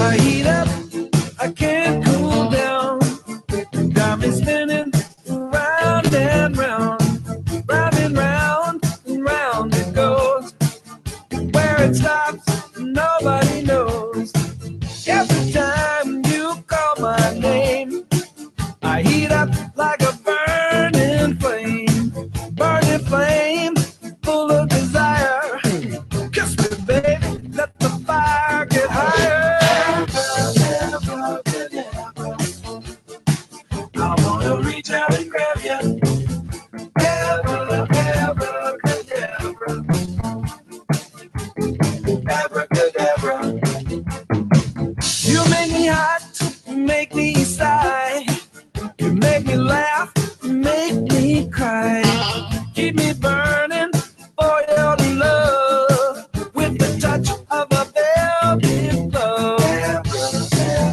I heat up, I can't cool down. Got me spinning round and round, round and round and round it goes. Where it stops, nobody knows. Every time you call my name, I heat up like a burning flame, full of desire. Kiss me, baby, let the fire get higher. I wanna reach out and grab you. Abracadabra. You make me hot, you make me sigh. You make me laugh, you make me cry. Keep me burning for your love with the touch of a velvet glove.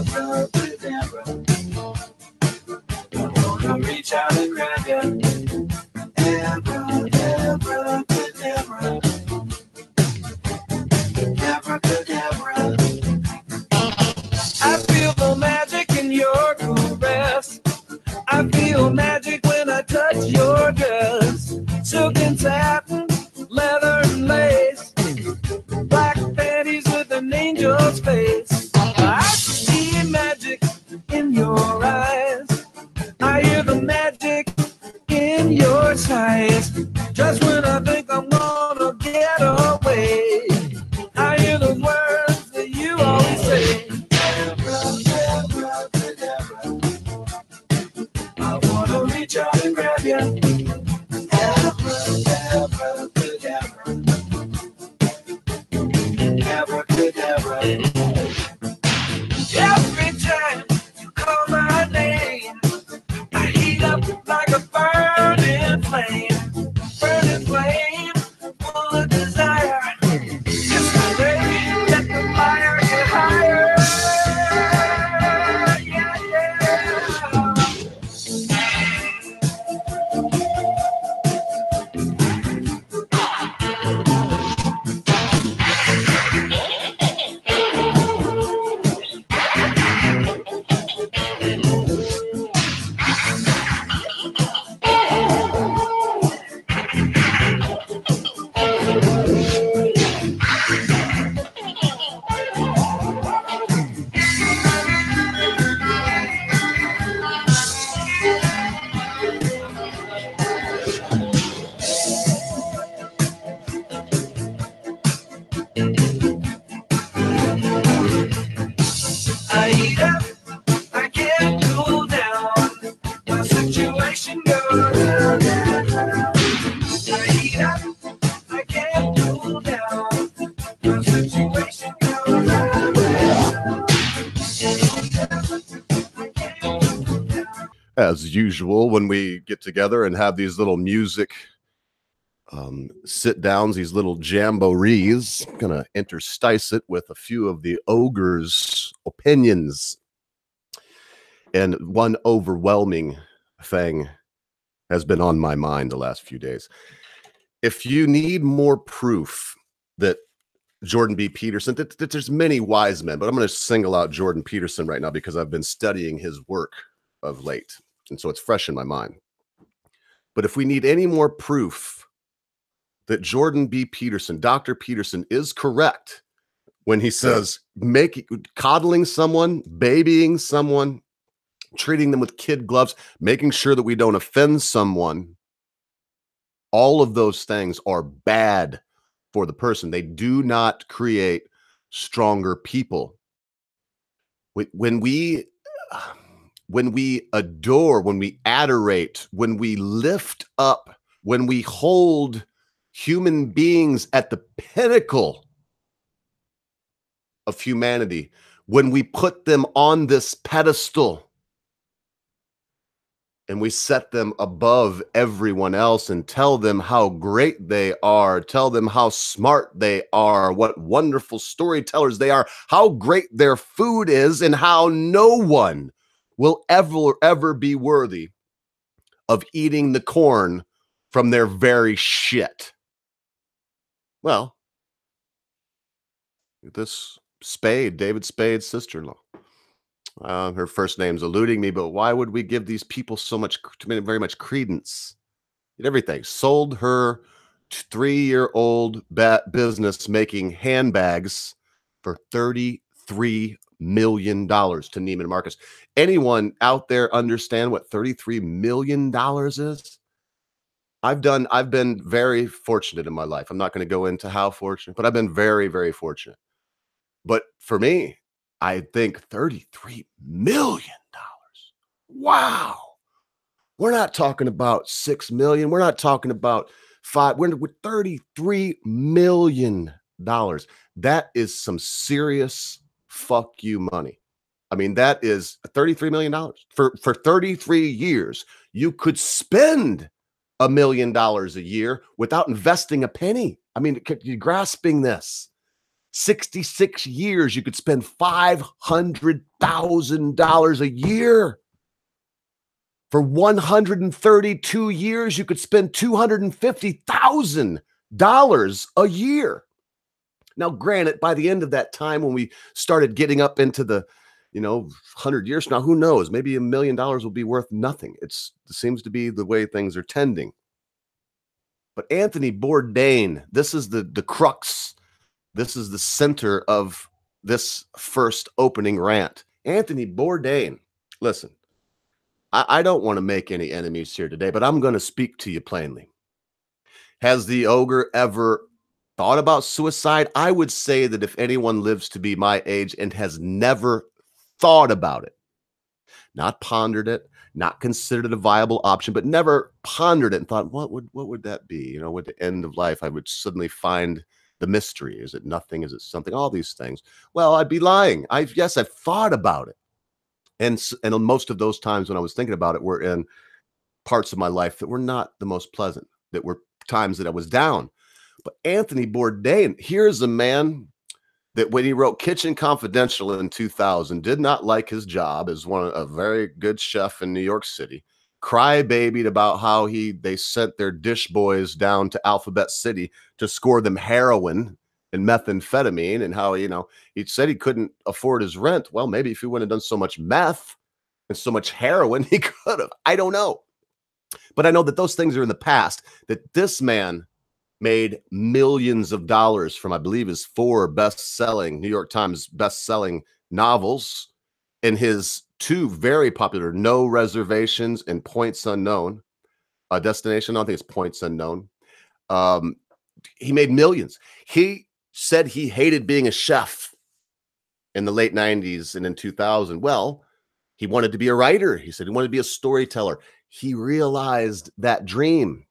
Abracadabra. I wanna reach out and grab you. Abracadabra. Abracadabra. I feel the magic in your caress. I feel magic when I touch your dress. Silk and satin, leather and lace, black panties with an angel's face. I see magic in your eyes. I hear the magic in your sighs. Just when I think I'm gonna get away, I hear the words that you always say. I wanna reach out and grab you. Abracadabra. Every time you call my name, I heat up like a burning flame, full of desire. Just baby, let the fire get higher. Yeah, yeah. I heat up, I can't cool down. My situation goes round and round. I heat up, I can't cool down. My situation goes round and round. As usual, when we get together and have these little music sit downs, these little jamborees, I'm gonna interstice it with a few of the ogre's opinions. And one overwhelming thing has been on my mind the last few days. If you need more proof that Jordan B. Peterson, that there's many wise men, but I'm going to single out Jordan Peterson right now because I've been studying his work of late. And so it's fresh in my mind. But if we need any more proof that Jordan B. Peterson, Dr. Peterson, is correct when he says coddling someone, babying someone, treating them with kid gloves, making sure that we don't offend someone, all of those things are bad for the person. They do not create stronger people. When we adore, when we adorate, when we lift up, when we hold human beings at the pinnacle of humanity, when we put them on this pedestal, and we set them above everyone else and tell them how great they are, tell them how smart they are, what wonderful storytellers they are, how great their food is, and how no one will ever be worthy of eating the corn from their very shit. Well, this David Spade's sister-in-law. Her first name's eluding me, but why would we give these people very much credence? Did everything. Sold her 3-year-old business making handbags for $33 million to Neiman Marcus. Anyone out there understand what $33 million is? I've been very fortunate in my life. I'm not going to go into how fortunate, but I've been very, very fortunate. But for me, I think $33 million. Wow. We're not talking about 6 million. We're not talking about 5. We're with $33 million. That is some serious fuck you money. I mean, that is $33 million. For 33 years, you could spend $1 million a year without investing a penny. I mean, you're grasping this. 66 years, you could spend $500,000 a year. For 132 years, you could spend $250,000 a year. Now, granted, by the end of that time, when we started getting up into the, 100 years from now, who knows? Maybe $1 million will be worth nothing. It seems to be the way things are tending. But Anthony Bourdain, this is the crux. This is the center of this first opening rant. Anthony Bourdain, listen. I don't want to make any enemies here today, but I'm going to speak to you plainly. Has the ogre ever thought about suicide? I would say that if anyone lives to be my age and has never thought about it, not pondered it, not considered it a viable option, but never pondered it and thought, what would that be? With the end of life, I would suddenly find the mystery. Is it nothing? Is it something? All these things. Well, I'd be lying. I've thought about it. And most of those times when I was thinking about it were in parts of my life that were not the most pleasant, that were times that I was down. But Anthony Bourdain, here's a man that when he wrote Kitchen Confidential in 2000, did not like his job as a very good chef in New York City, crybabied about how they sent their dish boys down to Alphabet City to score them heroin and methamphetamine, and how, he said he couldn't afford his rent. Well, maybe if he wouldn't have done so much meth and so much heroin, he could have. I don't know. But I know that those things are in the past, that this man made millions of dollars from, I believe, his 4 best-selling, New York Times best-selling novels, and his 2 very popular No Reservations and Points Unknown. Destination, I don't think it's Points Unknown. He made millions. He said he hated being a chef in the late 90s and in 2000. Well, he wanted to be a writer. He said he wanted to be a storyteller. He realized that dream.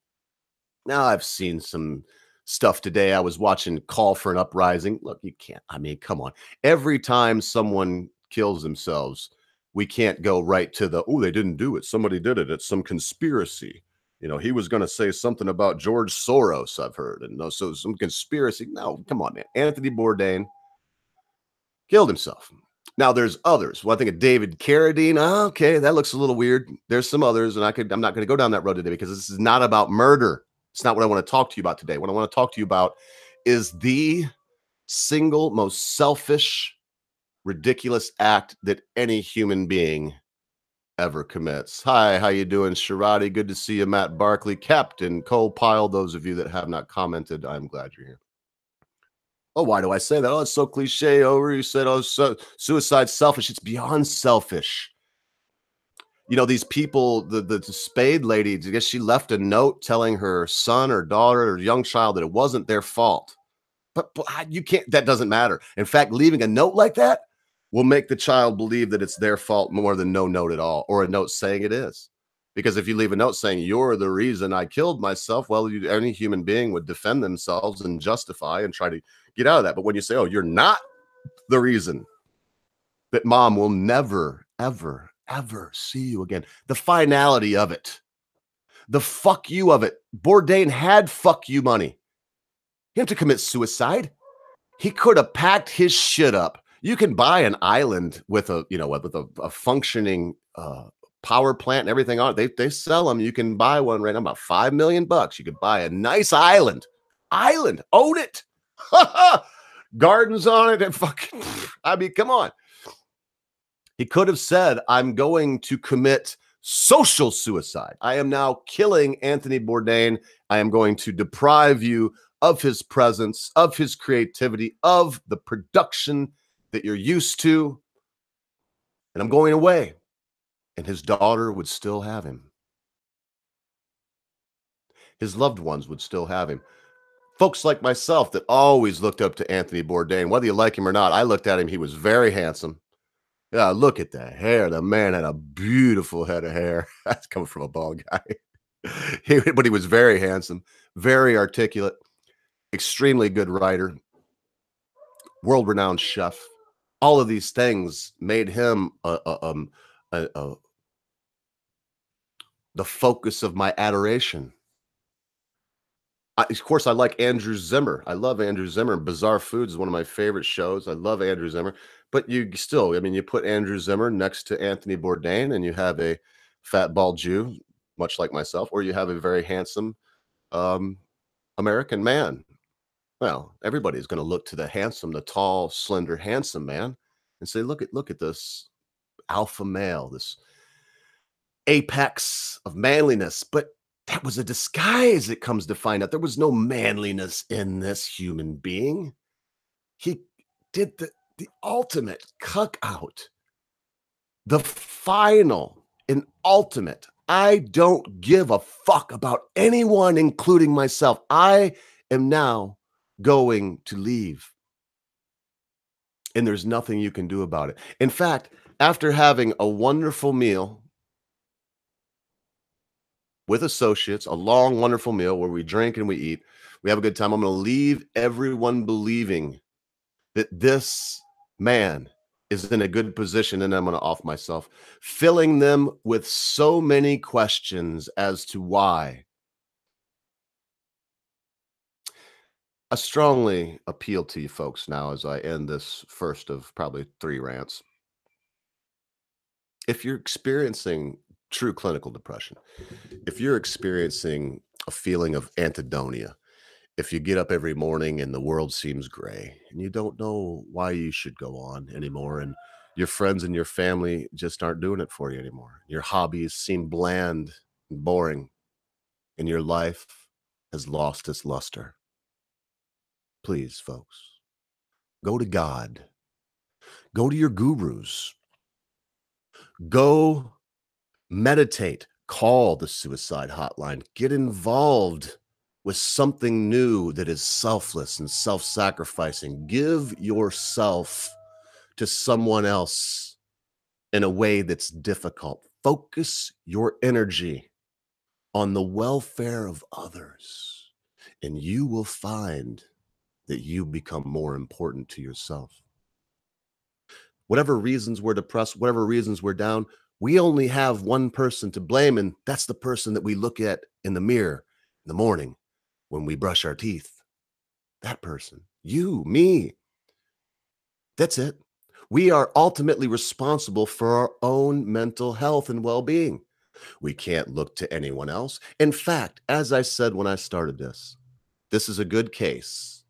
Now, I've seen some stuff today. I was watching Call for an Uprising. Look, you can't. I mean, come on. Every time someone kills themselves, we can't go right to they didn't do it. Somebody did it. It's some conspiracy. He was going to say something about George Soros, I've heard. And so some conspiracy. No, come on, man. Anthony Bourdain killed himself. Now, there's others. Well, I think of David Carradine. Okay, that looks a little weird. There's some others, and I'm not going to go down that road today because this is not about murder. It's not what I want to talk to you about today. What I want to talk to you about is the single most selfish, ridiculous act that any human being ever commits. Hi, how you doing, Sharadi? Good to see you, Matt Barkley, Captain Cole Pyle. Those of you that have not commented, I'm glad you're here. Oh, why do I say that? Oh, it's so cliche. You said, suicide's selfish. It's beyond selfish. These people, the Spade lady, I guess she left a note telling her son or daughter or young child that it wasn't their fault. But you can't, that doesn't matter. In fact, leaving a note like that will make the child believe that it's their fault more than no note at all, or a note saying it is. Because if you leave a note saying you're the reason I killed myself, well, any human being would defend themselves and justify and try to get out of that. But when you say, you're not the reason, that mom will never, ever, ever see you again. The finality of it, the fuck you of it. Bourdain had fuck you money. He didn't have to commit suicide. He could have packed his shit up. You can buy an island with a functioning power plant and everything on it. They sell them. You can buy one right now about $5 million. You could buy a nice island, own it, gardens on it, and fucking. I mean, come on. He could have said, "I'm going to commit social suicide. I am now killing Anthony Bourdain. I am going to deprive you of his presence, of his creativity, of the production that you're used to. And I'm going away." And his daughter would still have him. His loved ones would still have him. Folks like myself that always looked up to Anthony Bourdain, whether you like him or not, I looked at him. He was very handsome. Yeah, look at that hair. The man had a beautiful head of hair. That's coming from a bald guy. But he was very handsome, very articulate, extremely good writer, world-renowned chef. All of these things made him the focus of my adoration. Of course, I like Andrew Zimmer. I love Andrew Zimmer. Bizarre Foods is one of my favorite shows. I love Andrew Zimmer. But you put Andrew Zimmer next to Anthony Bourdain, and you have a fat, bald Jew, much like myself, or you have a very handsome American man. Well, everybody's going to look to the tall, slender, handsome man and say, look at this alpha male, this apex of manliness. But that was a disguise, it comes to find out. There was no manliness in this human being. He did the ultimate cuck out, the final and ultimate. I don't give a fuck about anyone, including myself. I am now going to leave. And there's nothing you can do about it. In fact, after having a wonderful meal with associates, a long, wonderful meal where we drink and we eat, we have a good time, I'm going to leave everyone believing that this man is in a good position, and I'm going to off myself, filling them with so many questions as to why. I strongly appeal to you folks now as I end this first of probably 3 rants. If you're experiencing true clinical depression, if you're experiencing a feeling of anhedonia, if you get up every morning and the world seems gray and you don't know why you should go on anymore, and your friends and your family just aren't doing it for you anymore, your hobbies seem bland and boring, and your life has lost its luster, please, folks, go to God. Go to your gurus. Go meditate. Call the suicide hotline. Get involved with something new that is selfless and self-sacrificing. Give yourself to someone else in a way that's difficult. Focus your energy on the welfare of others, and you will find that you become more important to yourself. Whatever reasons we're depressed, whatever reasons we're down, we only have one person to blame, and that's the person that we look at in the mirror in the morning when we brush our teeth. That person, you, me. That's it. We are ultimately responsible for our own mental health and well-being. We can't look to anyone else. In fact, as I said when I started this is a good case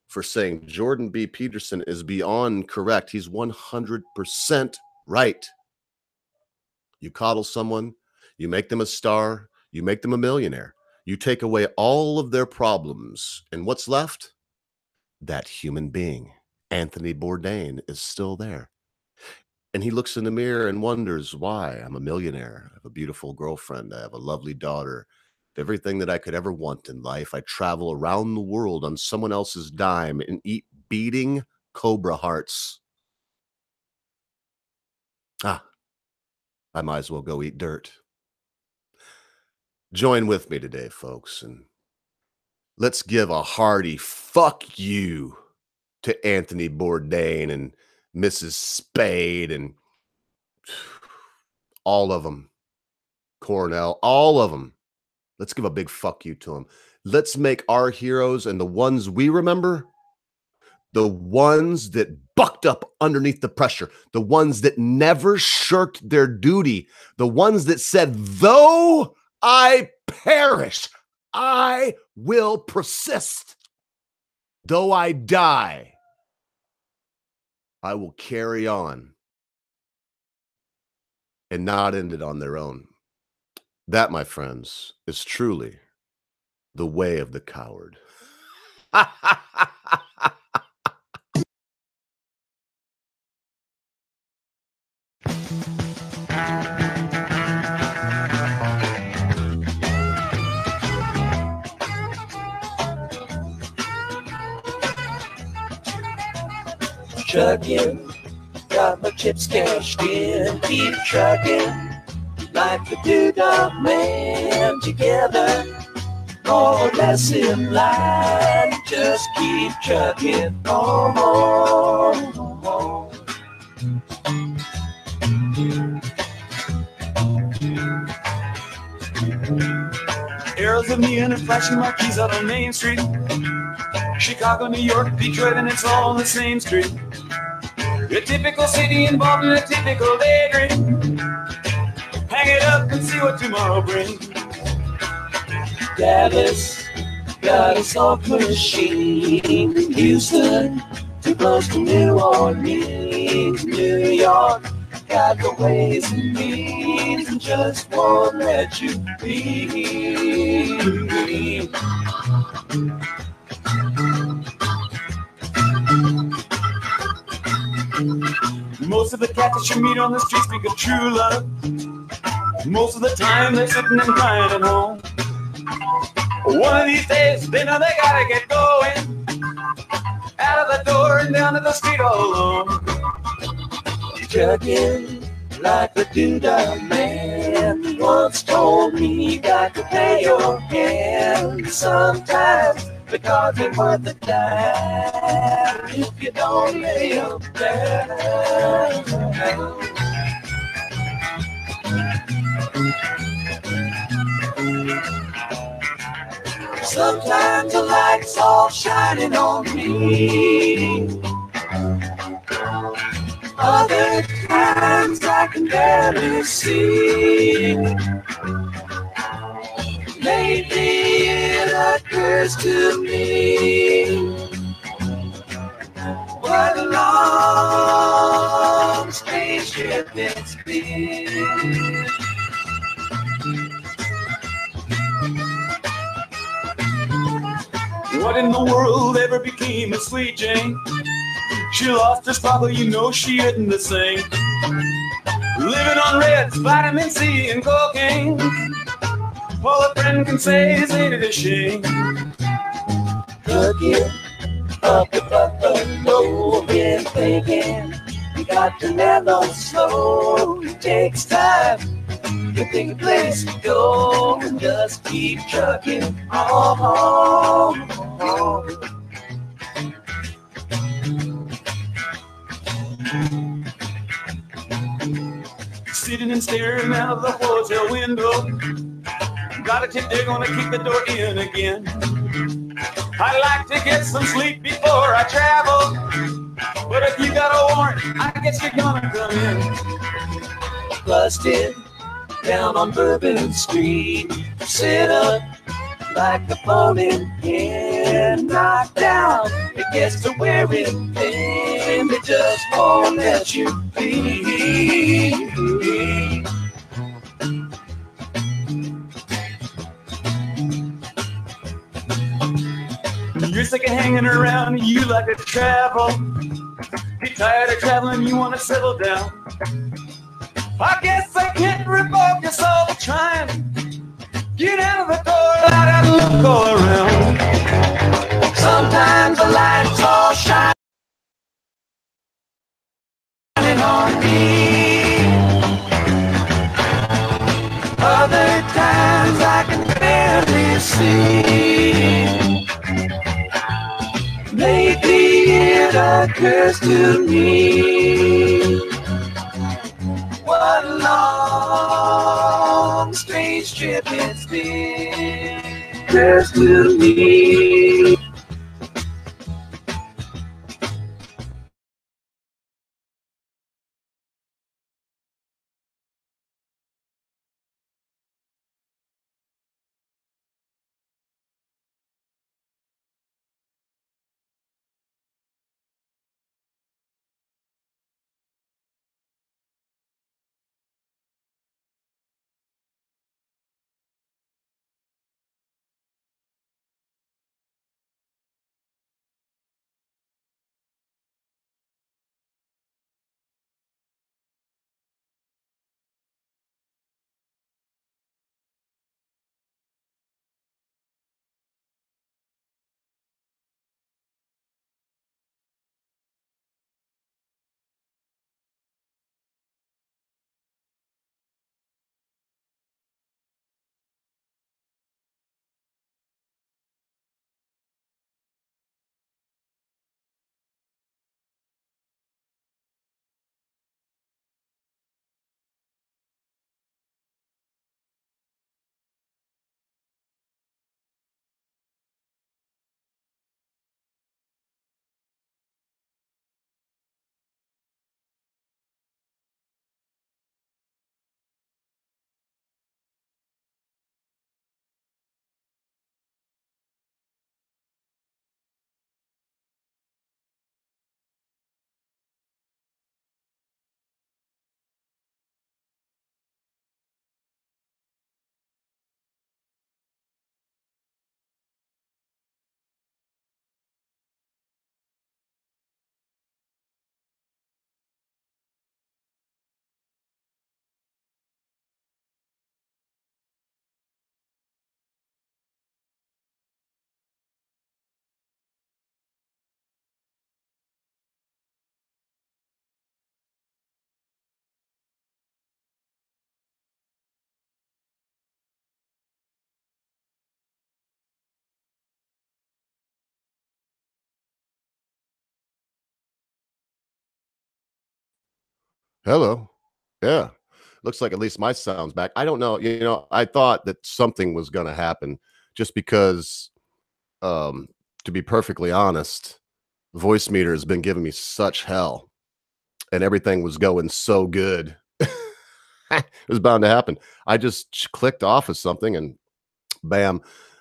for saying Jordan B. Peterson is beyond correct. He's 100% right. You coddle someone, you make them a star, you make them a millionaire. You take away all of their problems, and what's left? That human being. Anthony Bourdain is still there. And he looks in the mirror and wonders why. I'm a millionaire. I have a beautiful girlfriend. I have a lovely daughter. Everything that I could ever want in life. I travel around the world on someone else's dime and eat beating cobra hearts. I might as well go eat dirt. Join with me today, folks, and let's give a hearty fuck you to Anthony Bourdain and Mrs. Spade and All of them. Cornell, all of them. Let's give a big fuck you to them. Let's make our heroes and the ones we remember, the ones that bucked up underneath the pressure, the ones that never shirked their duty, the ones that said, though I perish, I will persist. Though I die, I will carry on and not end it on their own. That, my friends, is truly the way of the coward. Trucking, got my chips cashed in, keep trucking like the Doodah Man. Together, more or less in line, just keep trucking on. Arrows of neon and flashing marquees out on Main Street. Chicago, New York, Detroit, and it's all on the same street. A typical city involved in a typical daydream. Hang it up and see what tomorrow brings. Dallas got a soft machine. Houston, too close to New Orleans. New York got the ways and means and just won't let you be. Most of the cats that you meet on the street speak of true love. Most of the time they're sitting and crying at home. One of these days they know they gotta get going. Out of the door and down to the street all alone. Trucking like the Doodah Man once told me you got to pay your hand. Sometimes the cards ain't worth a dime if you don't lay them down. Sometimes the light's all shining on me. Other times I can barely see. Lately it occurs to me, what a long spaceship it's been. What in the world ever became of Sweet Jane? She lost her sparkle, you know she isn't the same. Living on Reds, vitamin C and cocaine. All a friend can say is ain't it a shame. Looking up the buffalo, been thinking you got to mellow slow. It takes time to pick a place to go and just keep trucking on. Sitting and staring out of the hotel window. Got a tip, they're gonna kick the door in again. I'd like to get some sleep before I travel, but if you got a warrant, I guess you're gonna come in. Busted down on Bourbon Street, sit up like the falling pin, knocked down. It gets to wearing thin, they just won't let you be. You're sick of hanging around, you like to travel. You're tired of traveling, you want to settle down. I guess I can't revoke your soul trying. Get out of the door, let out look all around. Sometimes the lights all shine on me. Other times I can barely see. Lately it occurs to me, what a long long, strange trip it's been. Just to me. Hello. Yeah. Looks like at least my sound's back. I don't know. I thought that something was going to happen just because, um, to be perfectly honest, voice meter has been giving me such hell and everything was going so good. It was bound to happen. I just clicked off of something and bam.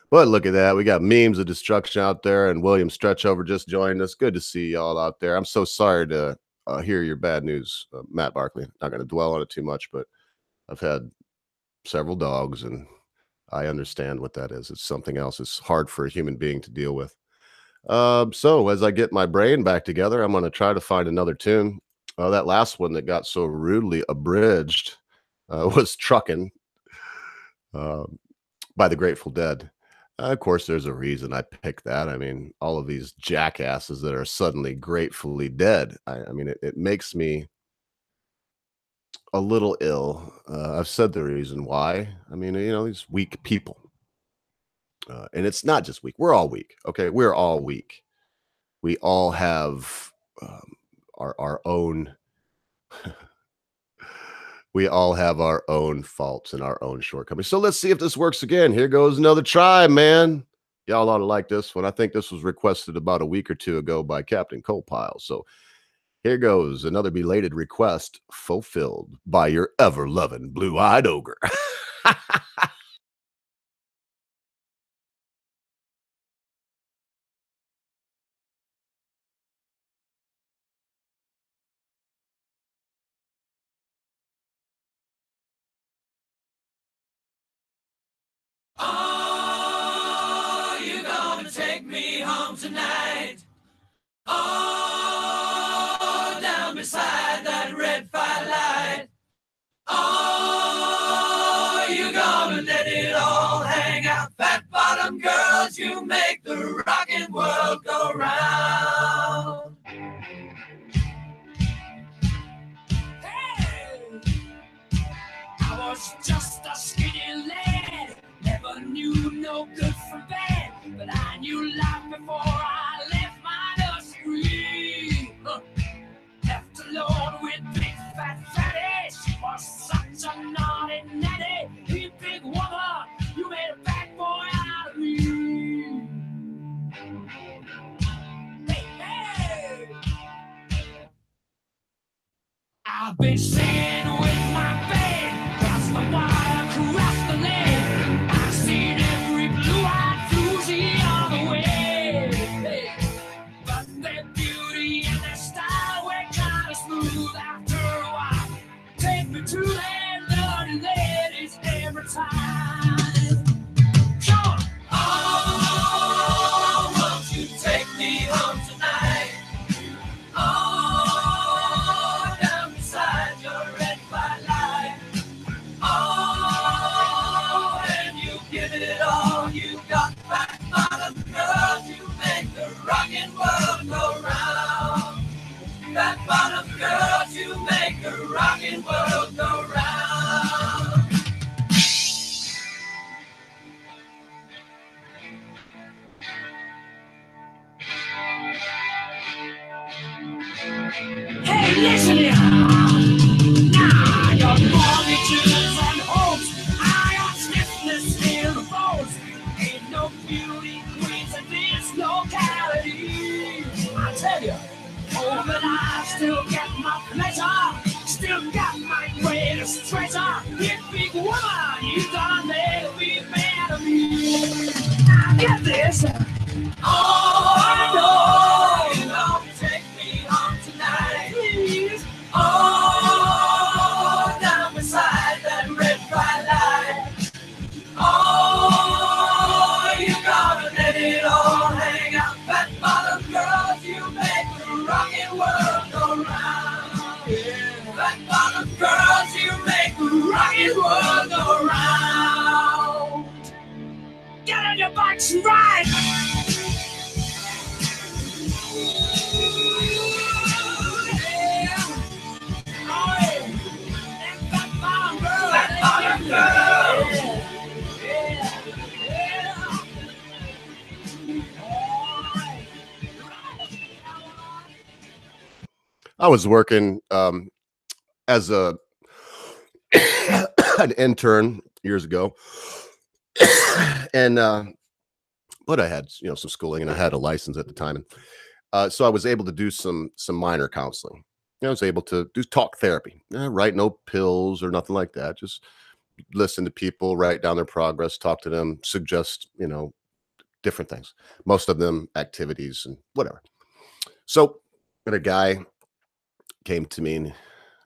But look at that. We got memes of destruction out there, and William Stretchover just joined us. Good to see y'all out there. I'm so sorry to hear your bad news, Matt Barkley. Not going to dwell on it too much, but I've had several dogs, and I understand what that is. It's something else. It's hard for a human being to deal with. So as I get my brain back together, I'm going to try to find another tune. That last one that got so rudely abridged was Truckin'. By the Grateful Dead. Of course, there's a reason I picked that. I mean, all of these jackasses that are suddenly gratefully dead. I mean, it makes me a little ill. I've said the reason why. I mean, these weak people. And it's not just weak. We're all weak. Okay. We're all weak. We all have our own. We all have our own faults and our own shortcomings. So let's see if this works again. Here goes another try, man. Y'all ought to like this one. I think this was requested about a week or two ago by Captain Colepile. So here goes another belated request fulfilled by your ever-loving blue-eyed ogre. Are you gonna take me home tonight? Oh, down beside that red firelight. Oh, you gonna let it all hang out? Fat bottom girls, you make the rockin' world go round. Hey, I was just a skinny lad, never knew no good from bad, but I knew life before I left my nursery. Left alone with big fat Fanny, she was such a naughty I've been singing with my band, cross the wire, cross the lane. I've seen every blue-eyed floozy on the way. But their beauty and their style were kind of smooth after a while. Take me to their dirty ladies every time. Come on. Oh, won't you take me home tonight? Oh, down beside your red light. Oh, and you give it all you got back, bottom girl. You make the rockin' world go round. That bottom girl, you make the rockin' world go round. Hey, listen here. Now your mortgages and hopes, iron stiffness in the bones. Ain't no beauty queens in this locality. I tell you, oh, but I still get my pleasure, still got my greatest treasure. Big, big woman, you done make me mad of me. Now get this. Oh, I know you don't take me home tonight, please. Oh, down beside that red bright light. Oh, you gotta let it all hang out. Fat bottom girls, you make the rockin' world go round. Yeah. Fat bottom girls, you make the rockin' world go round. Get on your bikes and ride. I was working as a an intern years ago, and but I had some schooling and I had a license at the time, and so I was able to do some minor counseling. I was able to do talk therapy, write no pills or nothing like that. Just listen to people, write down their progress, talk to them, suggest different things. Most of them activities and whatever. So, and a guy came to me,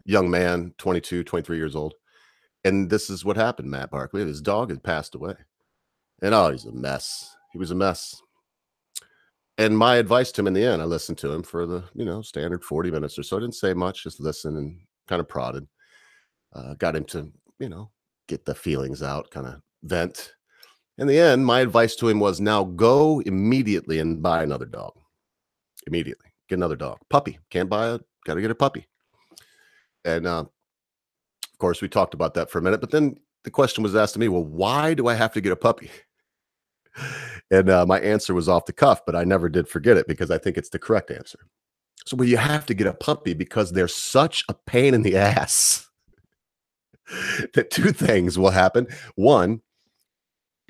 young man, 22, 23 years old. And this is what happened, Matt Barkley. His dog had passed away. And he's a mess. He was a mess. And my advice to him in the end, I listened to him for the, standard 40 minutes or so. I didn't say much, just listen and kind of prodded. Got him to, get the feelings out, kind of vent. In the end, my advice to him was now go immediately and buy another dog. Immediately. Get another dog. Puppy. Can't buy it. Got to get a puppy. And of course, we talked about that for a minute. But then the question was asked to me, well, why do I have to get a puppy? And my answer was off the cuff, but I never did forget it because I think it's the correct answer. So, well, you have to get a puppy because they're such a pain in the ass that two things will happen. One,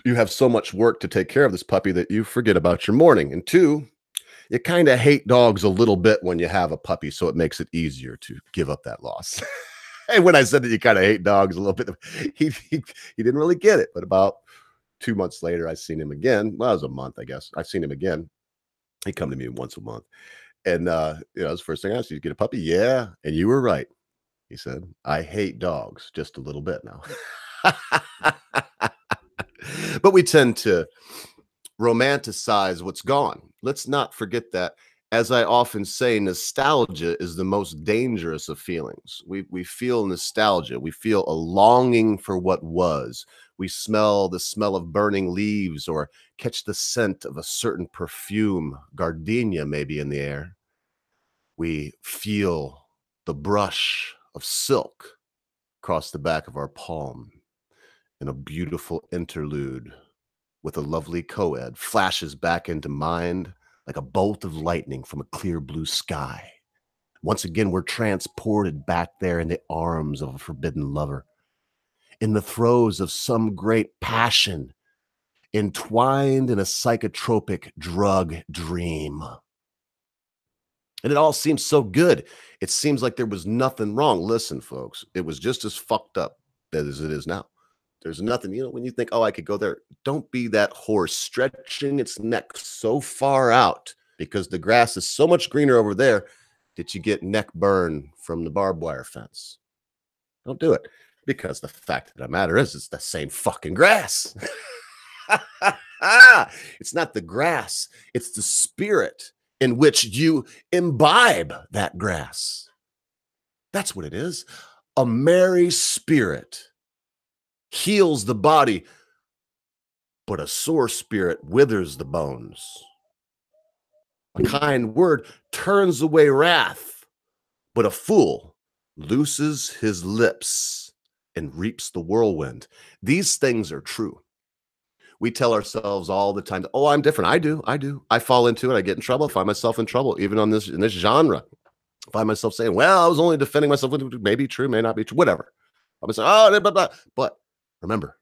you have so much work to take care of this puppy that you forget about your morning. And two, you kind of hate dogs a little bit when you have a puppy, so it makes it easier to give up that loss. And when I said that you kind of hate dogs a little bit, he didn't really get it. But about 2 months later, I seen him again. Well, it was a month, I guess. I seen him again. He'd come to me once a month. And, it was the first thing I asked, you get a puppy? Yeah. And you were right. He said, I hate dogs just a little bit now. But we tend to romanticize what's gone. Let's not forget that. As I often say, nostalgia is the most dangerous of feelings. We feel nostalgia. We feel a longing for what was. We smell the smell of burning leaves or catch the scent of a certain perfume, gardenia maybe in the air. We feel the brush of silk across the back of our palm in a beautiful interlude with a lovely co-ed flashes back into mind like a bolt of lightning from a clear blue sky. Once again, we're transported back there in the arms of a forbidden lover, in the throes of some great passion, entwined in a psychotropic drug dream. And it all seems so good. It seems like there was nothing wrong. Listen, folks, it was just as fucked up as it is now. There's nothing, when you think, oh, I could go there, don't be that horse stretching its neck so far out because the grass is so much greener over there that you get neck burn from the barbed wire fence. Don't do it, because the fact of the matter is it's the same fucking grass. It's not the grass, it's the spirit in which you imbibe that grass. That's what it is. A merry spirit heals the body, but a sore spirit withers the bones. A kind word turns away wrath, but a fool looses his lips and reaps the whirlwind. These things are true. We tell ourselves all the time, oh, I'm different. I do. I fall into it. I get in trouble. I find myself in trouble, even in this genre. I find myself saying, well, I was only defending myself. Maybe true, may not be true, whatever. I'm saying, oh, blah, blah. But remember,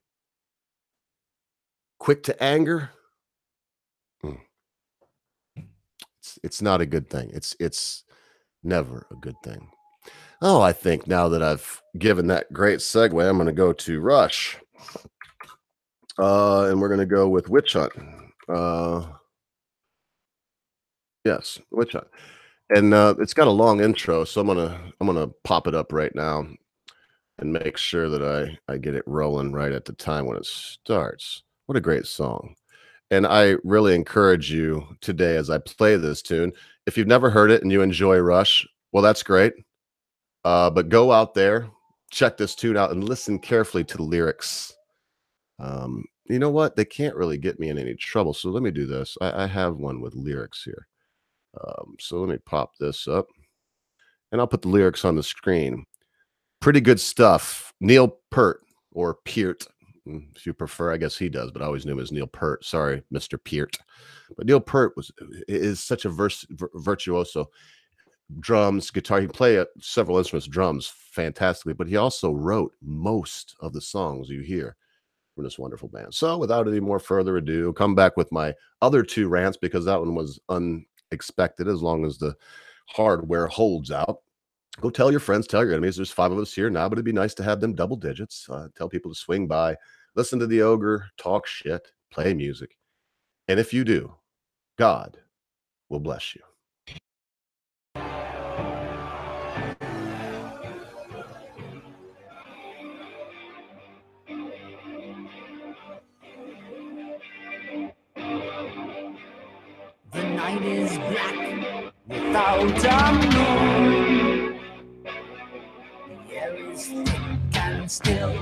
quick to anger, it's not a good thing. It's never a good thing. Oh, I think now that I've given that great segue, I'm going to go to Rush. And we're going to go with Witch Hunt. Yes, Witch Hunt. And it's got a long intro, so I'm gonna pop it up right now and make sure that I get it rolling right at the time when it starts. What a great song. And I really encourage you today as I play this tune, if you've never heard it and you enjoy Rush, well, that's great. But go out there, check this tune out, and listen carefully to the lyrics. You know what? They can't really get me in any trouble. So let me do this. I have one with lyrics here. So let me pop this up and I'll put the lyrics on the screen. Pretty good stuff. Neil Peart, or Peart, if you prefer. I guess he does, but I always knew him as Neil Peart. Sorry, Mr. Peart. But Neil Peart is such a virtuoso. Drums, guitar. He played several instruments, drums fantastically, but he also wrote most of the songs you hear from this wonderful band. So without any more further ado, come back with my other two rants, because that one was unexpected, as long as the hardware holds out. Go tell your friends, tell your enemies. There's 5 of us here now, but it'd be nice to have them double digits. Tell people to swing by, listen to the ogre, talk shit, play music. And if you do, God will bless you. The night is black without a moon. The air is thick and still.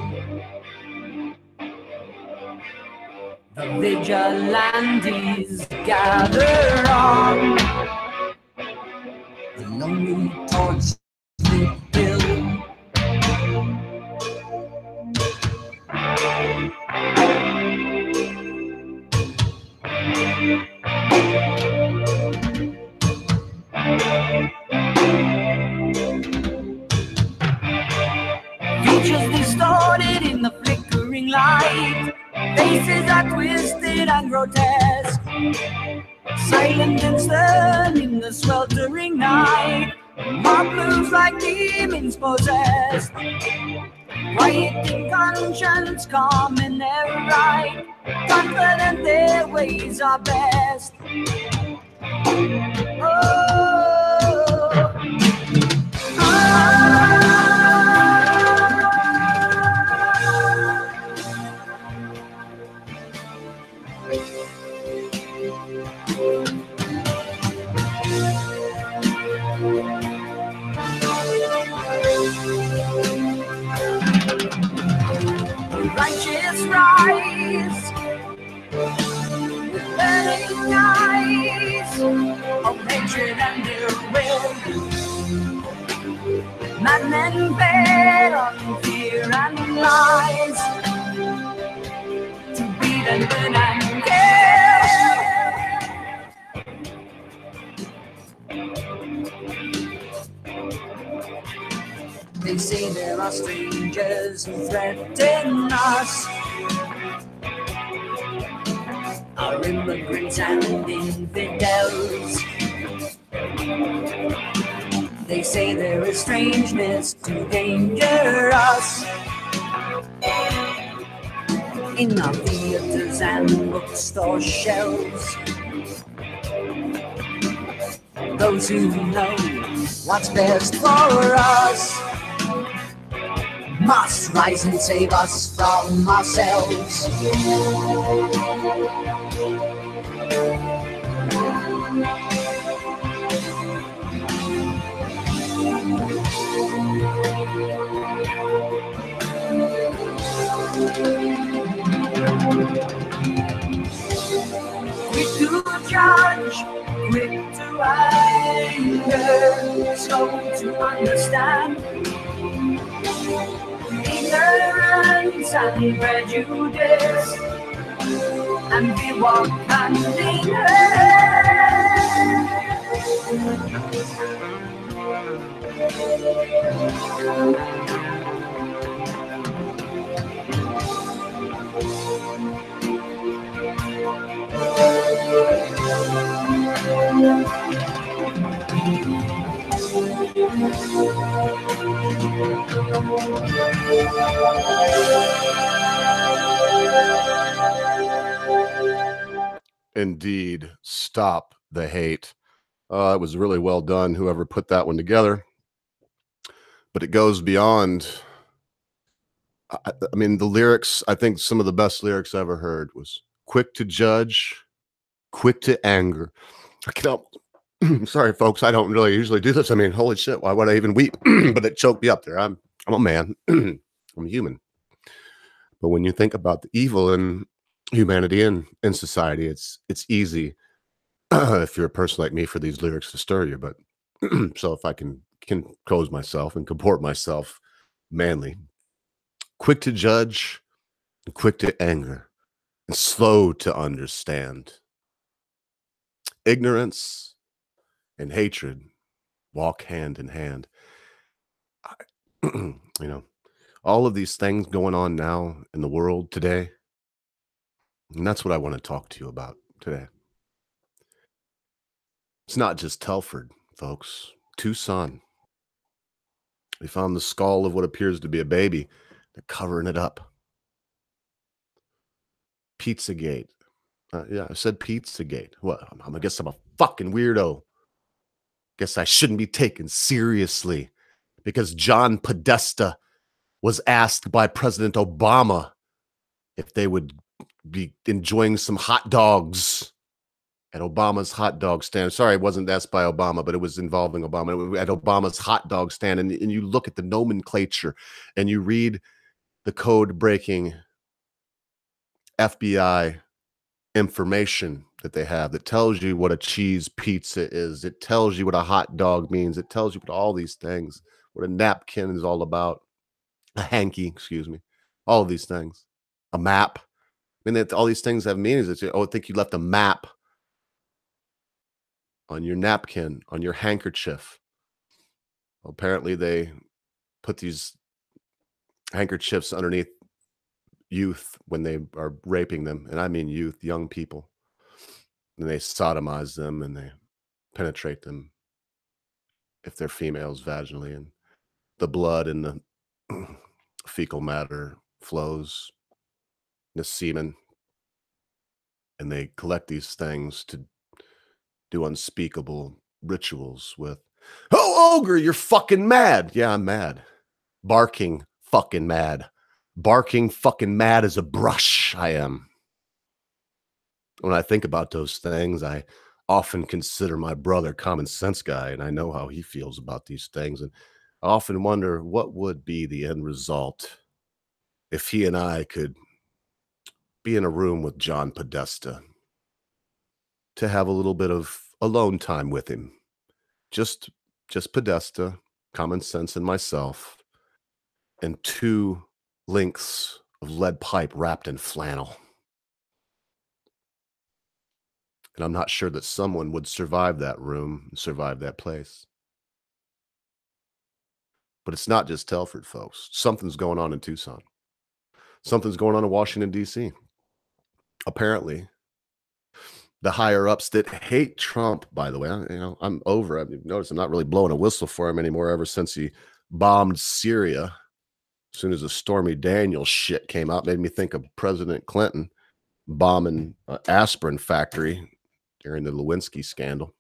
The vigilantes gather on the lonely torch-lit hill. Features distorted in the flickering light, faces are twisted and grotesque, silent and stern in the sweltering night, mob moves like demons possessed, quiet in conscience, calm in their right, confident their ways are best. Righteous rise with burning eyes of hatred and ill will. Madmen fed on fear and lies, to beat and burn and kill. They say there are strangers who threaten us, our immigrants and infidels. say there is strangeness too dangerous in our theaters and bookstore shelves. Those who know what's best for us must rise and save us from ourselves. Quick to judge, quick to anger, slow to understand. Ignorance and prejudice, and we walk hand in hand. Indeed, stop the hate. It was really well done, whoever put that one together. But it goes beyond. I mean, the lyrics, I think some of the best lyrics I ever heard was quick to judge, quick to anger. I can't. Sorry, folks. I don't really usually do this. I mean, holy shit, why would I even weep? But it choked me up there. I'm a man. I'm a human. But when you think about the evil in humanity and in society, it's easy if you're a person like me for these lyrics to stir you. But so if I can compose myself and comport myself manly, quick to judge, and quick to anger, and slow to understand. Ignorance and hatred walk hand in hand. You know, all of these things going on now in the world today, and that's what I want to talk to you about today. It's not just Telford, folks. Tucson. They found the skull of what appears to be a baby. They're covering it up. Pizzagate. Yeah, I said Pizzagate. What? I guess I'm a fucking weirdo. Guess I shouldn't be taken seriously because John Podesta was asked by President Obama if they would be enjoying some hot dogs at Obama's hot dog stand. Sorry, it wasn't asked by Obama, but it was involving Obama. At Obama's hot dog stand, and you look at the nomenclature and you read the code-breaking FBI information that they have that tells you what a cheese pizza is. It tells you what a hot dog means. It tells you what all these things, what a napkin is all about, a hanky, excuse me, all of these things, a map. I mean, all these things have meanings. It's, oh, I think you left a map on your napkin, on your handkerchief. Well, apparently they put these handkerchiefs underneath youth when they are raping them. And I mean youth, young people. And they sodomize them and they penetrate them if they're females vaginally. And the blood and the fecal matter flows, the semen. And they collect these things to do unspeakable rituals with. Oh, ogre, you're fucking mad. Yeah, I'm mad. Barking fucking mad. Barking fucking mad as a brush, I am. When I think about those things, I often consider my brother Common Sense Guy, and I know how he feels about these things. And I often wonder what would be the end result if he and I could be in a room with John Podesta to have a little bit of alone time with him. Just Podesta, Common Sense, and myself, and 2 lengths of lead pipe wrapped in flannel. And I'm not sure that someone would survive that room, survive that place. But it's not just Telford, folks. Something's going on in Tucson. Something's going on in Washington, D.C. Apparently, the higher ups that hate Trump, by the way. I'm over it. Notice I'm not really blowing a whistle for him anymore ever since he bombed Syria. As soon as the Stormy Daniels shit came out, made me think of President Clinton bombing an aspirin factory during the Lewinsky scandal.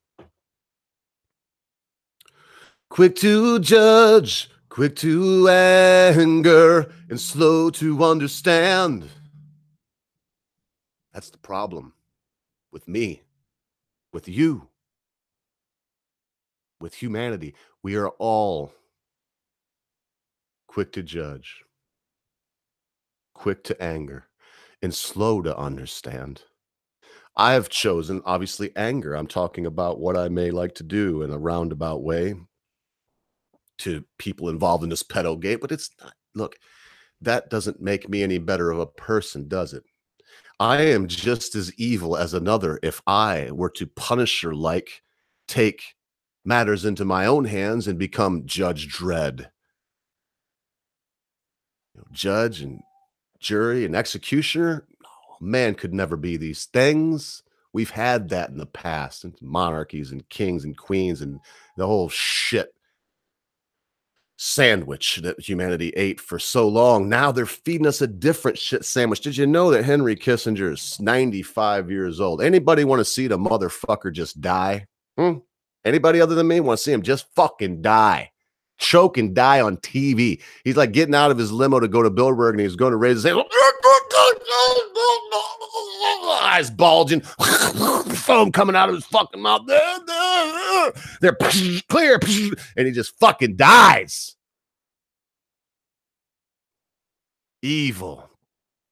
Quick to judge, quick to anger, and slow to understand. That's the problem with me, with you, with humanity. We are all quick to judge, quick to anger, and slow to understand. I have chosen, obviously, anger. I'm talking about what I may like to do in a roundabout way to people involved in this pedo gate, but it's not. Look, that doesn't make me any better of a person, does it? I am just as evil as another if I were to Punisher like take matters into my own hands and become Judge Dredd. Judge and jury and executioner. Man could never be these things. We've had that in the past, and monarchies and kings and queens and the whole shit sandwich that humanity ate for so long. Now they're feeding us a different shit sandwich. Did you know that Henry Kissinger is 95 years old? Anybody want to see the motherfucker just die? Anybody other than me want to see him just fucking die? Choke and die on TV. He's like getting out of his limo to go to Bilderberg, and he's going to raise his hand. Eyes bulging, foam coming out of his fucking mouth. They're clear, and he just fucking dies. Evil.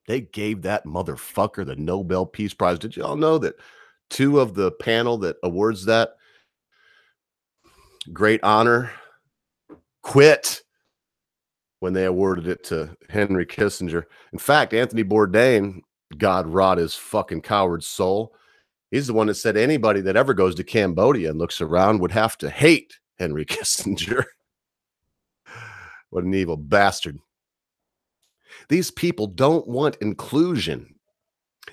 They gave that motherfucker the Nobel Peace Prize. Did you all know that two of the panel that awards that great honor quit when they awarded it to Henry Kissinger? In fact, Anthony Bourdain, God rot his fucking coward soul, he's the one that said anybody that ever goes to Cambodia and looks around would have to hate Henry Kissinger. What an evil bastard. These people don't want inclusion.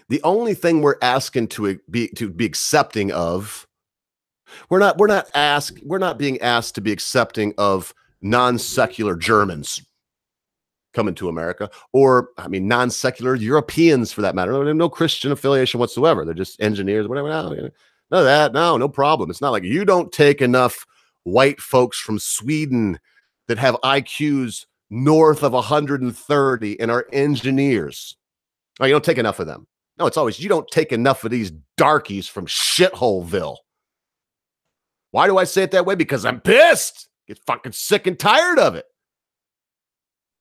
The only thing we're asking to be accepting of, we're not being asked to be accepting of non-secular Germans coming to America, or non-secular Europeans for that matter. No Christian affiliation whatsoever. They're just engineers, whatever. None of that. No problem. It's not like you don't take enough white folks from Sweden that have IQs north of 130 and are engineers. Oh, you don't take enough of them. No, it's always, you don't take enough of these darkies from Shitholeville. Why do I say it that way? Because I'm pissed. Get fucking sick and tired of it.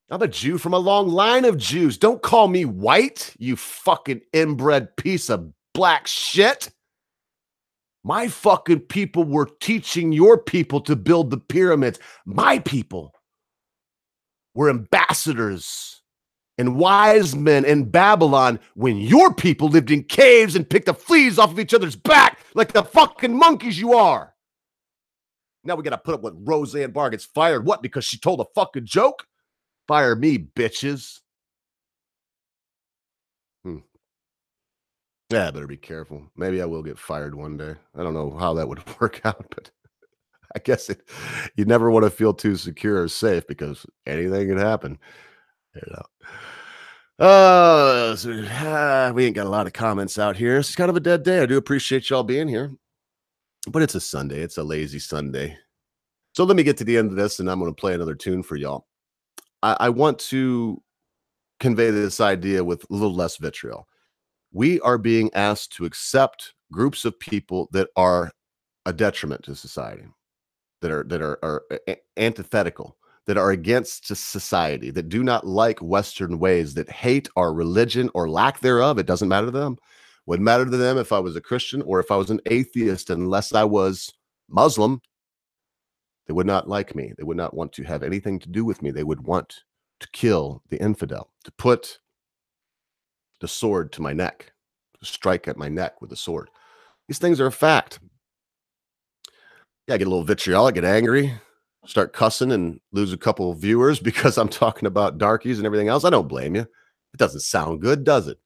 I'm a Jew from a long line of Jews. Don't call me white, you fucking inbred piece of black shit. My fucking people were teaching your people to build the pyramids. My people were ambassadors and wise men in Babylon when your people lived in caves and picked the fleas off of each other's back like the fucking monkeys you are. Now we got to put up with Roseanne Barr gets fired. What? Because she told a fucking joke? Fire me, bitches. Yeah, I better be careful. Maybe I will get fired one day. I don't know how that would work out, but I guess you never want to feel too secure or safe because anything can happen. We ain't got a lot of comments out here. It's kind of a dead day. I do appreciate y'all being here, but it's a Sunday. It's a lazy Sunday. So let me get to the end of this, and I'm going to play another tune for y'all. I want to convey this idea with a little less vitriol. We are being asked to accept groups of people that are a detriment to society, that are antithetical, that are against society, that do not like Western ways, that hate our religion or lack thereof. It doesn't matter to them. Wouldn't matter to them if I was a Christian or if I was an atheist, unless I was Muslim. They would not like me. They would not want to have anything to do with me. They would want to kill the infidel, to put the sword to my neck, to strike at my neck with a sword. These things are a fact. Yeah, I get a little vitriolic, get angry, start cussing and lose a couple of viewers because I'm talking about darkies and everything else. I don't blame you. It doesn't sound good, does it?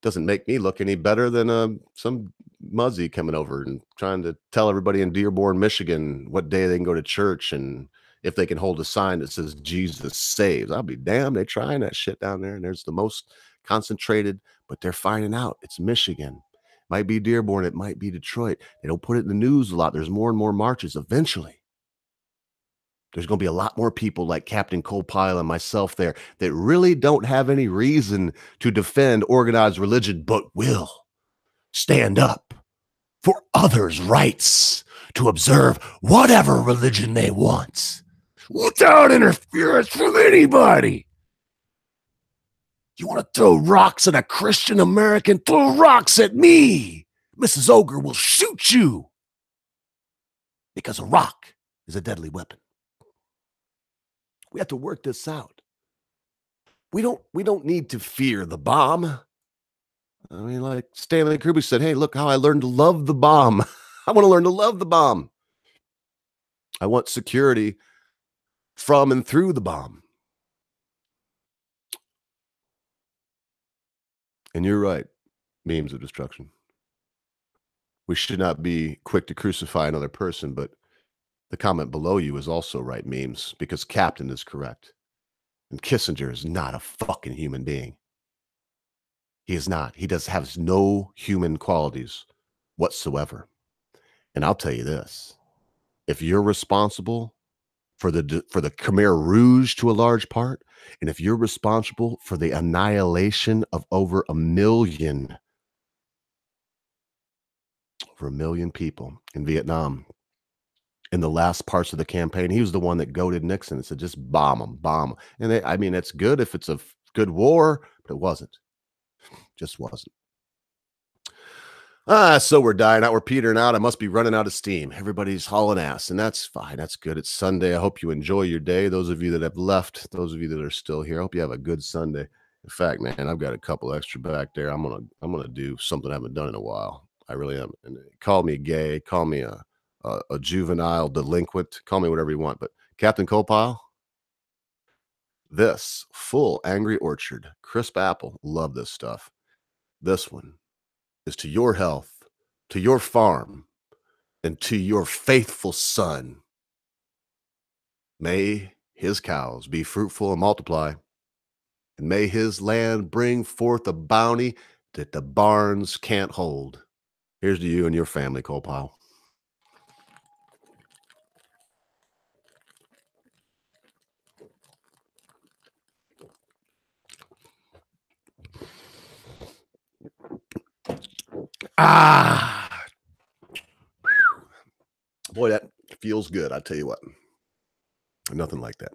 doesn't make me look any better than some muzzy coming over and trying to tell everybody in Dearborn, Michigan, what day they can go to church and if they can hold a sign that says Jesus saves. I'll be damned. They're trying that shit down there, and there's the most concentrated, but they're finding out it's Michigan. Might be Dearborn, it might be Detroit. They don't put it in the news a lot. There's more and more marches. Eventually, there's going to be a lot more people like Captain Cole-Pile and myself there that really don't have any reason to defend organized religion, but will stand up for others' rights to observe whatever religion they want without interference from anybody. You want to throw rocks at a Christian American? Throw rocks at me. Mrs. Ogre will shoot you because a rock is a deadly weapon. We have to work this out. We don't need to fear the bomb. I mean, like Stanley Kubrick said, hey, look how I learned to love the bomb. I want to learn to love the bomb. I want security from and through the bomb. And you're right, memes of destruction. We should not be quick to crucify another person, but the comment below you is also right, memes, because Captain is correct. And Kissinger is not a fucking human being. He is not. He has no human qualities whatsoever. And I'll tell you this, if you're responsible for the Khmer Rouge to a large part, and if you're responsible for the annihilation of over a million people in Vietnam in the last parts of the campaign, he was the one that goaded Nixon and said, just bomb them. And I mean, it's good if it's a good war, but it wasn't. Just wasn't. So we're dying out. We're petering out. I must be running out of steam. Everybody's hauling ass, and that's fine. That's good. It's Sunday. I hope you enjoy your day. Those of you that have left, those of you that are still here, I hope you have a good Sunday. In fact, man, I've got a couple extra back there. I'm gonna do something I haven't done in a while. I really am. And call me gay, call me a juvenile delinquent, call me whatever you want. But Captain Cole-Pile, this full Angry Orchard, crisp apple, love this stuff. This one is to your health, to your farm, and to your faithful son. May his cows be fruitful and multiply, and may his land bring forth a bounty that the barns can't hold. Here's to you and your family, Cole-Pile. Boy, that feels good. I tell you what, nothing like that.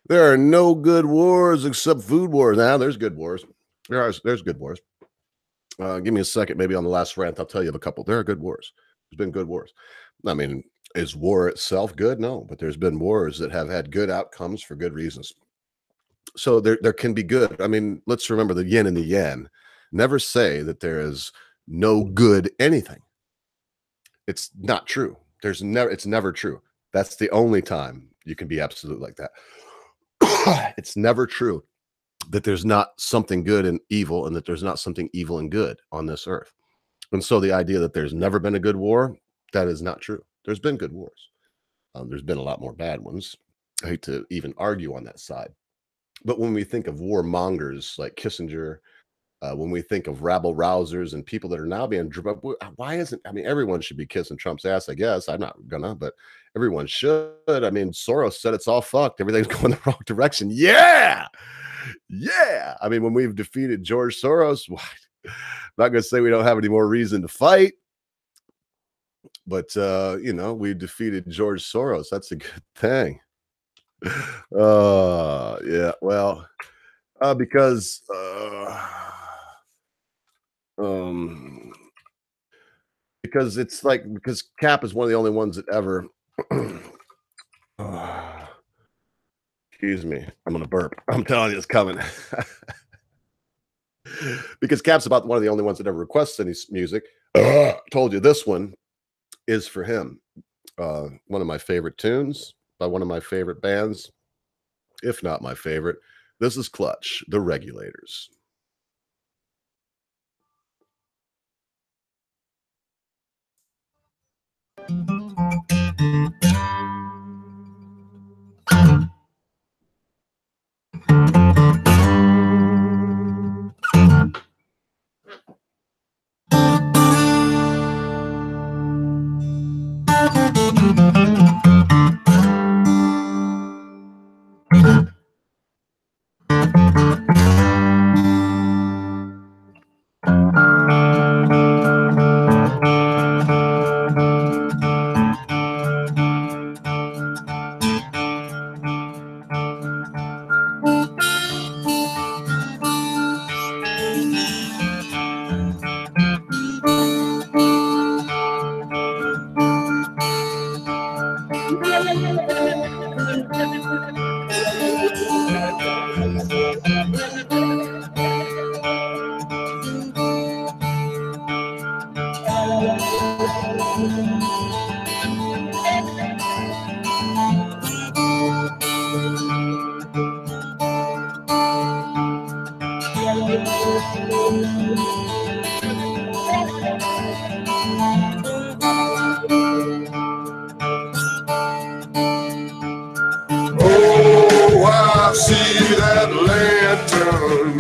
There are no good wars except food wars. Now, there's good wars. There's good wars. Give me a second. Maybe on the last rant, I'll tell you of a couple. There are good wars. There's been good wars. I mean, is war itself good? No, but there's been wars that have had good outcomes for good reasons. So there can be good. I mean, let's remember the yin and the yang. Never say that there is no good anything. It's not true. It's never true. That's the only time you can be absolute like that. It's never true that there's not something good and evil and that there's not something evil and good on this earth. And so the idea that there's never been a good war, that is not true. There's been good wars. There's been a lot more bad ones. I hate to even argue on that side. But when we think of warmongers like Kissinger, when we think of rabble rousers and people that are now being driven, why isn't, I mean, everyone should be kissing Trump's ass, I guess. I'm not gonna, but everyone should. I mean, Soros said it's all fucked. Everything's going the wrong direction. Yeah. Yeah. I mean, when we've defeated George Soros, I'm not going to say we don't have any more reason to fight, but, you know, we defeated George Soros. That's a good thing. Yeah, well, because it's like, because Cap is one of the only ones that ever excuse me, I'm gonna burp. I'm telling you, it's coming. Because Cap's about one of the only ones that ever requests any music. Told you this one is for him. One of my favorite tunes by one of my favorite bands, if not my favorite. This is Clutch, The Regulators. Oh, I see that lantern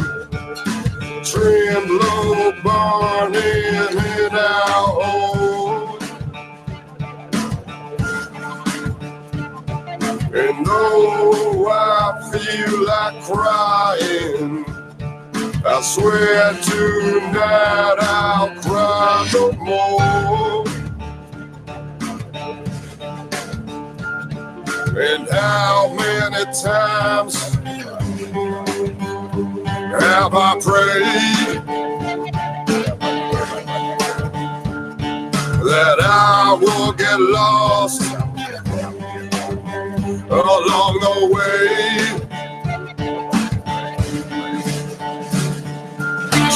trimmed low, burning it out. Oh, and oh, I feel like crying. I swear tonight I'll cry no more. And how many times have I prayed that I will get lost along the way?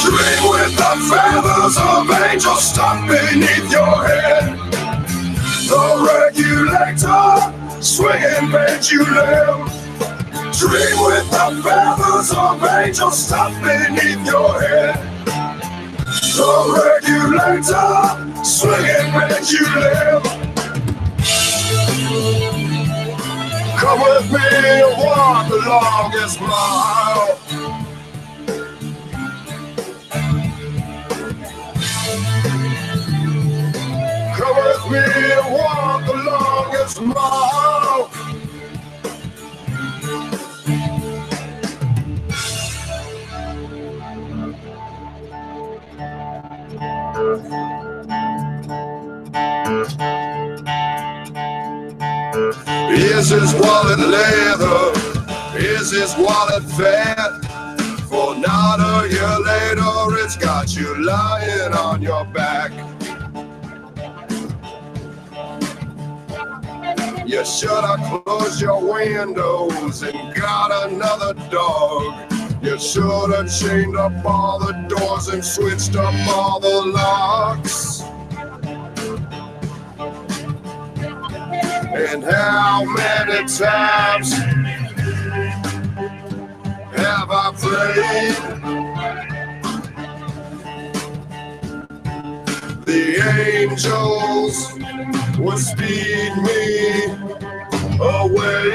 Dream with the feathers of angels stuck beneath your head. The regulator swinging pendulum. Dream with the feathers of angels stuck beneath your head. The regulator swinging pendulum. Come with me and walk the longest mile. Come with me and walk the longest mile. Is his wallet leather? Is his wallet fat? For not a year later, it's got you lying on your back. You should have closed your windows and got another dog. You should have chained up all the doors and switched up all the locks. And how many times have I prayed the angels would speed me away?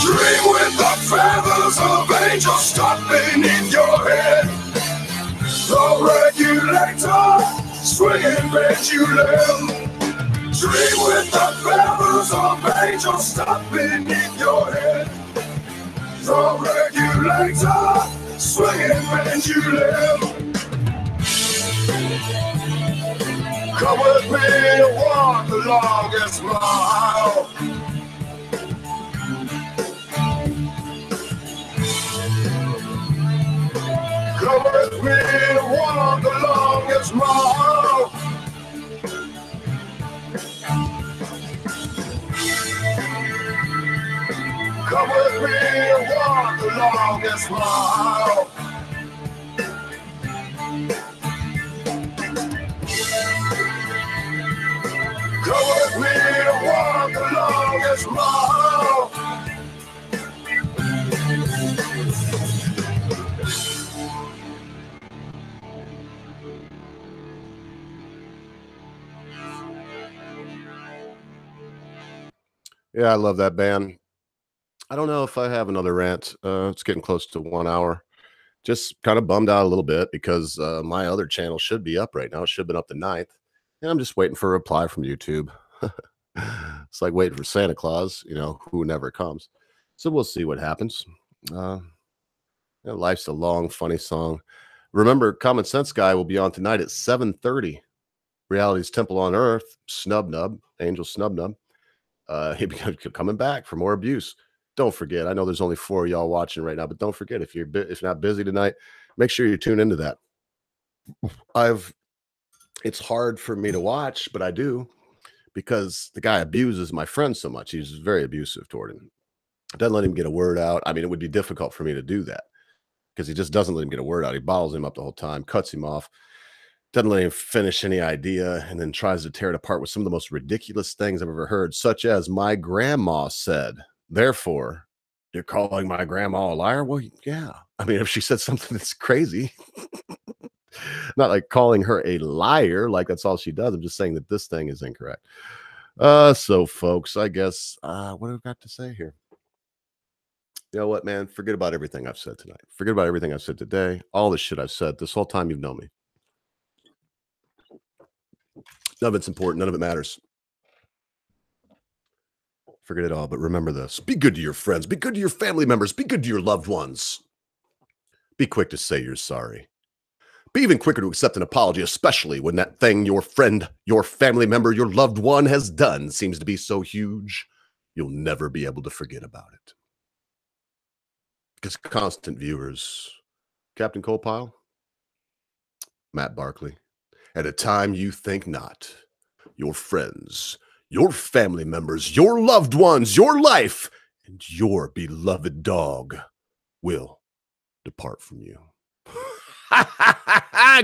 Dream with the feathers of angels stuck beneath your head. The regulator swinging pendulum. Dream with the feathers of angels stuck beneath your head. The regulator swinging pendulum. Come with me and walk the longest mile. Come with me and walk the longest mile. Come with me and walk the longest mile. Come with me and walk the longest mile. Yeah, I love that band. I don't know if I have another rant. It's getting close to 1 hour. Just kind of bummed out a little bit because my other channel should be up right now. It should have been up the 9th. And I'm just waiting for a reply from YouTube. It's like waiting for Santa Claus, who never comes. So we'll see what happens. Life's a long, funny song. Remember, Common Sense Guy will be on tonight at 7:30. Reality's Temple on Earth, Snubnub, Angel Snubnub. He'll be coming back for more abuse. Don't forget, I know there's only 4 of y'all watching right now, but don't forget, if you're not busy tonight, make sure you tune into that. I've It's hard for me to watch, but I do because the guy abuses my friend so much. He's very abusive toward him. Doesn't let him get a word out. I mean, it would be difficult for me to do that because he just doesn't let him get a word out. He bottles him up the whole time, cuts him off, doesn't let him finish any idea, and then tries to tear it apart with some of the most ridiculous things I've ever heard, such as my grandma said. Therefore, you're calling my grandma a liar? Well, yeah. I mean, if she said something that's crazy, not like calling her a liar, like that's all she does. I'm just saying that this thing is incorrect. So folks, I guess what have I got to say here? You know what, man? Forget about everything I've said tonight. Forget about everything I've said today. All the shit I've said this whole time you've known me. None of it's important. None of it matters. Forget it all. But remember this: be good to your friends. Be good to your family members. Be good to your loved ones. Be quick to say you're sorry. Be even quicker to accept an apology, especially when that thing your friend, your family member, your loved one has done seems to be so huge, you'll never be able to forget about it. Because constant viewers, Captain Colepile, Matt Barkley, at a time you think not, your friends, your family members, your loved ones, your life, and your beloved dog will depart from you.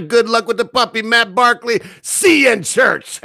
Good luck with the puppy, Matt Barkley. See you in church.